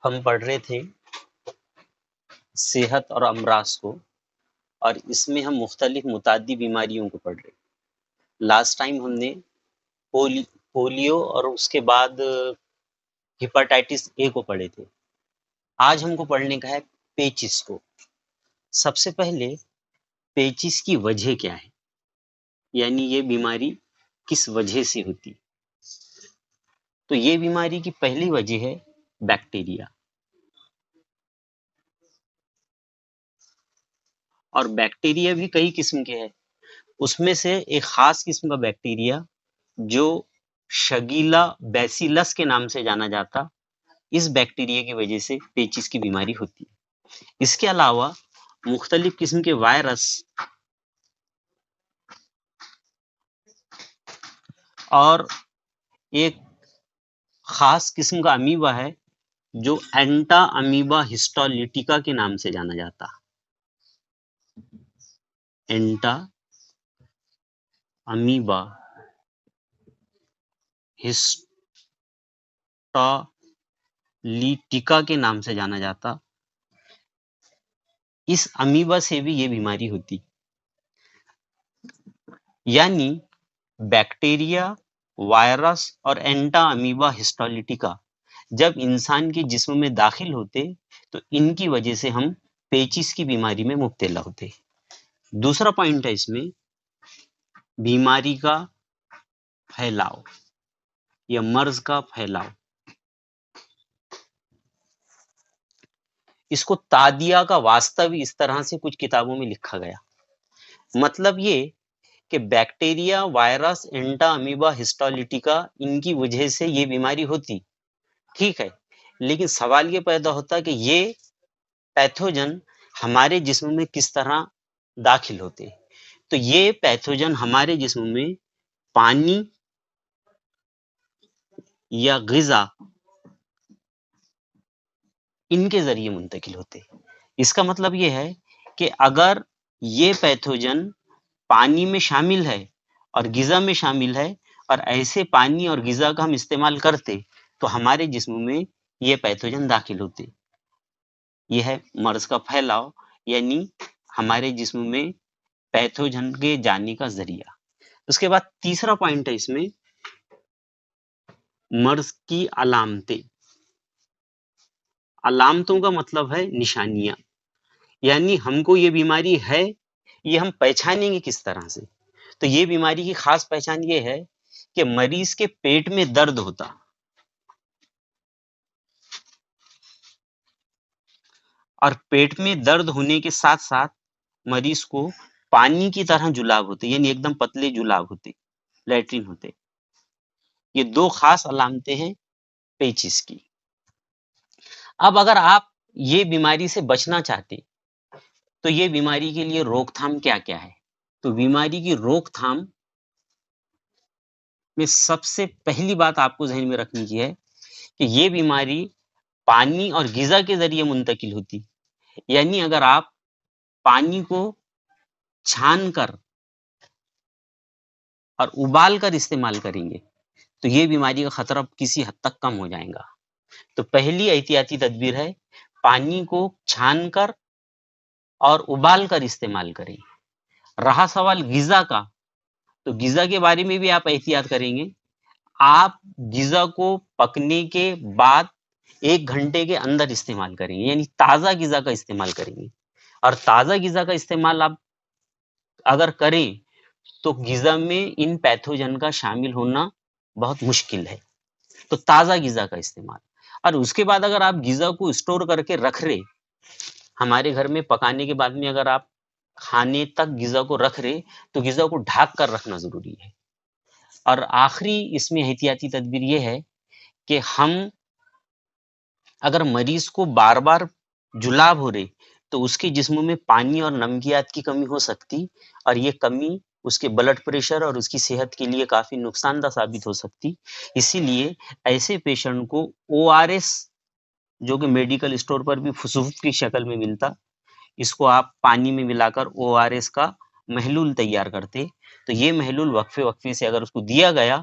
ہم پڑھ رہے تھے صحت اور امراض کو، اور اس میں ہم مختلف متعدی بیماریوں کو پڑھ رہے ہیں۔ لاسٹ ٹائم ہم نے پولیو اور اس کے بعد ہیپاٹائٹس اے کو پڑھے تھے۔ آج ہم کو پڑھنے کا ہے پیچس کو۔ سب سے پہلے پیچس کی وجہ کیا ہے، یعنی یہ بیماری کس وجہ سے ہوتی؟ تو یہ بیماری کی پہلی وجہ ہے بیکٹیریا، اور بیکٹیریا بھی کئی قسم کے ہیں۔ اس میں سے ایک خاص قسم کا بیکٹیریا جو شگیلا بیسیلس کے نام سے جانا جاتا، اس بیکٹیریا کی وجہ سے پیچس کی بیماری ہوتی ہے۔ اس کے علاوہ مختلف قسم کے وائرس اور ایک خاص قسم کا امیبا ہے جو اینٹا امیبا ہسٹولیٹیکا کے نام سے جانا جاتا۔ اینٹا امیبا ہسٹولیٹیکا کے نام سے جانا جاتا۔ اس امیبا سے بھی یہ بیماری ہوتی، یعنی بیکٹیریا، وائرس اور اینٹا امیبا ہسٹولیٹیکا جب انسان کے جسم میں داخل ہوتے تو ان کی وجہ سے ہم پیچس کی بیماری میں مبتلا ہوتے۔ دوسرا پوائنٹ ہے اس میں بیماری کا پھیلاؤ یا مرض کا پھیلاؤ۔ اس کو تادیہ کا واسطہ بھی اس طرح سے کچھ کتابوں میں لکھا گیا۔ مطلب یہ کہ بیکٹیریا، وائرس، اینٹا امیبا ہسٹولیٹیکا ان کی وجہ سے یہ بیماری ہوتی، ٹھیک ہے، لیکن سوال یہ پیدا ہوتا کہ یہ پیتھوجن ہمارے جسم میں کس طرح داخل ہوتے؟ تو یہ پیتھوجن ہمارے جسم میں پانی یا غذا ان کے ذریعے منتقل ہوتے۔ اس کا مطلب یہ ہے کہ اگر یہ پیتھوجن پانی میں شامل ہے اور غذا میں شامل ہے، اور ایسے پانی اور غذا کا ہم استعمال کرتے تو ہمارے جسم میں یہ پیتھوجن داخل ہوتے۔ یہ ہے مرض کا پھیلاؤ، یعنی ہمارے جسم میں پیتھوجن کے جانے کا ذریعہ۔ اس کے بعد تیسرا پوائنٹ ہے اس میں مرض کی علامتیں۔ علامتوں کا مطلب ہے نشانیاں، یعنی ہم کو یہ بیماری ہے، یہ ہم پہچانیں گے کس طرح سے؟ تو یہ بیماری کی خاص پہچان یہ ہے کہ مریض کے پیٹ میں درد ہوتا، اور پیٹ میں درد ہونے کے ساتھ ساتھ مریض کو پانی کی طرح جلاب ہوتے، یعنی ایک دم پتلے جلاب ہوتے، لیٹرین ہوتے۔ یہ دو خاص علامتیں ہیں پیچس کی۔ اب اگر آپ یہ بیماری سے بچنا چاہتے تو یہ بیماری کے لیے روک تھام کیا کیا ہے؟ تو بیماری کی روک تھام میں سب سے پہلی بات آپ کو ذہن میں رکھنی کی ہے کہ یہ بیماری پانی اور غذا کے ذریعے منتقل ہوتی، یعنی اگر آپ پانی کو چھان کر اور ابال کر استعمال کریں گے تو یہ بیماری کا خطرہ کسی حد تک کم ہو جائے گا۔ تو پہلی احتیاطی تدبیر ہے پانی کو چھان کر اور ابال کر استعمال کریں۔ رہا سوال غذا کا، تو غذا کے بارے میں بھی آپ احتیاط کریں گے۔ آپ غذا کو پکنے کے بعد 1 گھنٹے کے اندر استعمال کریں گے، یعنی تازہ غذا کا استعمال کریں گے۔ اور تازہ غذا کا استعمال آپ اگر کریں تو غذا میں ان پیتھوجن کا شامل ہونا بہت مشکل ہے۔ تو تازہ غذا کا استعمال، اور اس کے بعد اگر آپ غذا کو اسٹور کر کے رکھ رہے، ہمارے گھر میں پکانے کے بعد میں اگر آپ کھانے تک غذا کو رکھ رہے تو غذا کو ڈھک کر رکھنا ضروری ہے۔ اور آخری اس میں احتیاطی تدبیر یہ ہے کہ ہم اگر مریض کو بار بار جلاب ہو رہے تو اس کے جسم میں پانی اور نمکیات کی کمی ہو سکتی، اور یہ کمی اس کے بلڈ پریشر اور اس کی صحت کے لیے کافی نقصان دہ ثابت ہو سکتی۔ اسی لیے ایسے پیشنٹ کو ORS، جو کہ میڈیکل اسٹور پر بھی فسوف کی شکل میں ملتا، اس کو آپ پانی میں ملا کر ORS کا محلول تیار کرتے، تو یہ محلول وقفے وقفے سے اگر اس کو دیا گیا